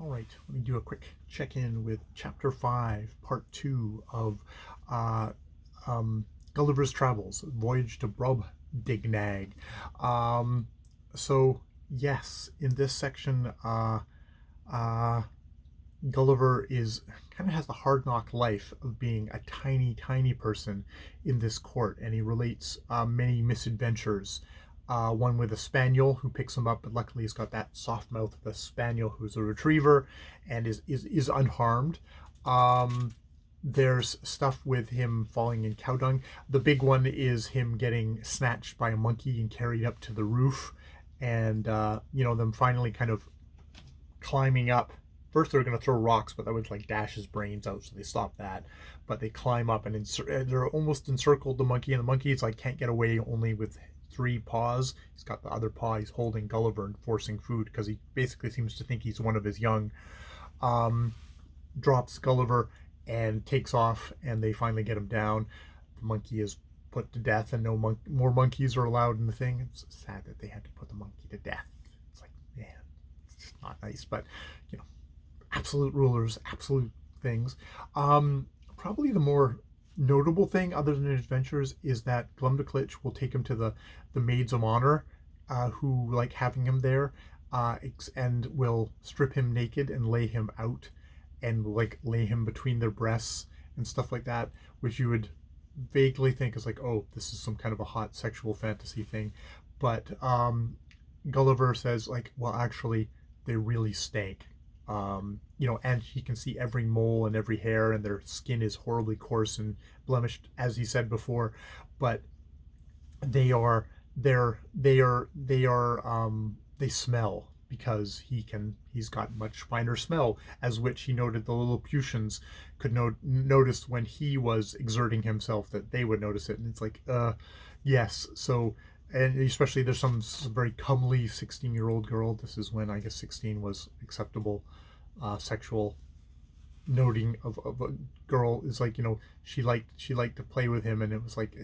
All right, let me do a quick check-in with Chapter 5, Part 2 of uh, Gulliver's Travels, Voyage to Brobdingnag. Um, so, yes, in this section, uh, Gulliver is kind of has the hard knock life of being a tiny, tiny person in this court, and he relates many misadventures. One with a spaniel who picks him up, but luckily he's got that soft mouth of a spaniel who's a retriever and is unharmed. Um, there's stuff with him falling in cow dung. The big one is him getting snatched by a monkey and carried up to the roof, and them finally kind of climbing up. First, they were going to throw rocks, but that would like dash his brains out, so they stopped that. But they climb up and they're almost encircled the monkey, and the monkey is like can't get away only with three paws. He's got the other paw. He's holding Gulliver and forcing food because he basically seems to think he's one of his young. Um, Drops Gulliver and takes off, and they finally get him down. The monkey is put to death, and no more monkeys are allowed in the thing. It's sad that they had to put the monkey to death. It's like, man, it's just not nice, but absolute rulers, absolute things. Probably the more notable thing, other than his adventures, is that Glumdalclitch will take him to the maids of honor, who like having him there, and will strip him naked and lay him out, and like lay him between their breasts and stuff like that, which you would vaguely think is like, oh, this is some kind of a hot sexual fantasy thing, but Gulliver says like, well, actually, they really stank. And he can see every mole and every hair, and their skin is horribly coarse and blemished, as he said before. But they are, they smell because he's got much finer smell, as which he noted the Lilliputians could notice when he was exerting himself, that they would notice it. And it's like, yes. So, and especially there's some very comely 16-year-old girl. This is when I guess 16 was acceptable sexual noting of a girl, is like, she liked to play with him, and it was like,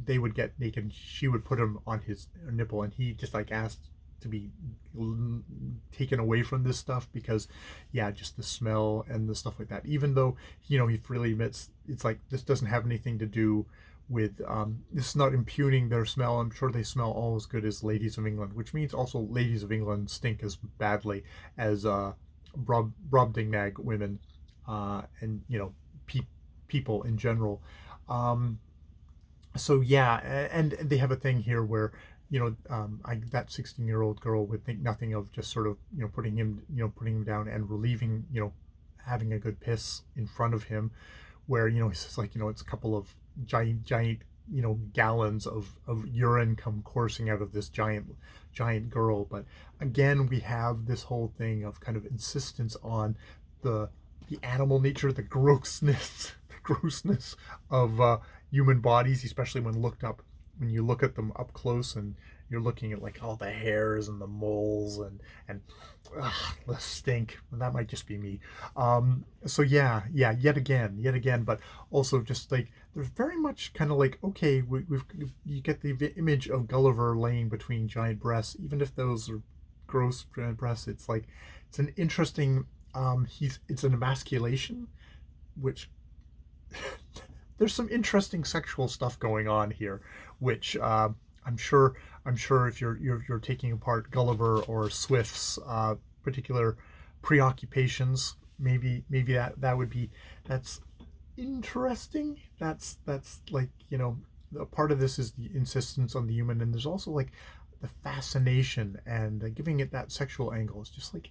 they would get naked and she would put him on his nipple, and he just like asked to be taken away from this stuff because, yeah, just the smell and the stuff like that. Even though he freely admits it's like, this doesn't have anything to do with this is not impugning their smell. I'm sure they smell all as good as ladies of England, which means also ladies of England stink as badly as Brobdingnag women, and people in general. So yeah, and they have a thing here where that 16-year-old girl would think nothing of just sort of putting him down and relieving, having a good piss in front of him, where he says like, it's a couple of giant gallons of urine come coursing out of this giant girl. But again, we have this whole thing of kind of insistence on the animal nature, the grossness of human bodies, especially when you look at them up close, and you're looking at like all the hairs and the moles and the stink. That might just be me. So yeah, yet again, but also just like there's very much kind of like, okay, you get the image of Gulliver laying between giant breasts, even if those are gross breasts. It's like, it's an interesting it's an emasculation, which there's some interesting sexual stuff going on here, which I'm sure if you're taking apart Gulliver or Swift's particular preoccupations, maybe that would be, that's interesting. That's like, a part of this is the insistence on the human, and there's also like the fascination and giving it that sexual angle is just like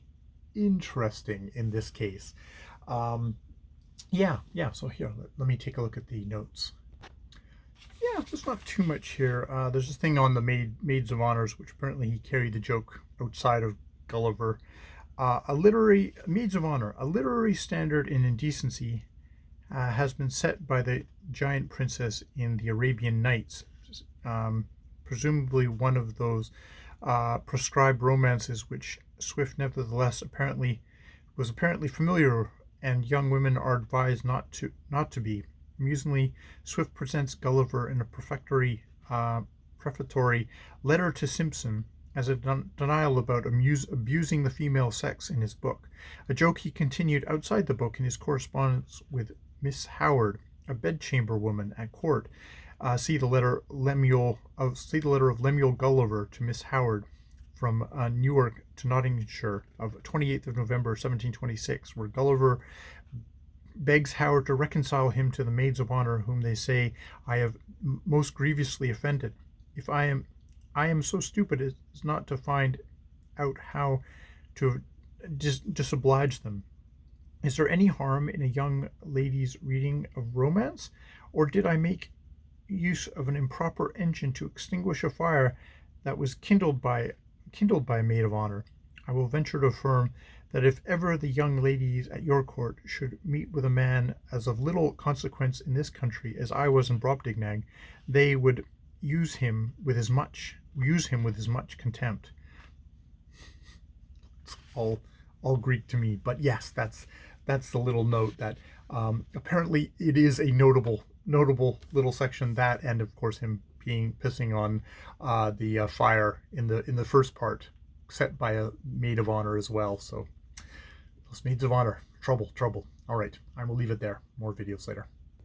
interesting in this case. Yeah. So here, let me take a look at the notes. Yeah, there's not too much here. There's this thing on the maids of honors, which apparently he carried the joke outside of Gulliver. Maids of honor, a literary standard in indecency, has been set by the giant princess in the Arabian Nights, presumably one of those prescribed romances which Swift nevertheless was apparently familiar, and young women are advised not to be. Amusingly, Swift presents Gulliver in a prefatory letter to Simpson as a denial about abusing the female sex in his book, a joke he continued outside the book in his correspondence with Miss Howard, a bedchamber woman at court. See the letter of Lemuel Gulliver to Miss Howard from Newark to Nottinghamshire of 28th of November 1726, where Gulliver begs Howard to reconcile him to the maids of honor whom they say I have most grievously offended. If I am so stupid as not to find out how to disoblige them. Is there any harm in a young lady's reading of romance, or did I make use of an improper engine to extinguish a fire that was kindled by a maid of honor? I will venture to affirm that if ever the young ladies at your court should meet with a man as of little consequence in this country as I was in Brobdingnag, they would use him with as much contempt. It's all Greek to me, but yes, that's the little note that apparently it is a notable little section, that, and of course him pissing on the fire in the first part, set by a maid of honor as well. So those maids of honor, trouble. All right, I will leave it there. More videos later.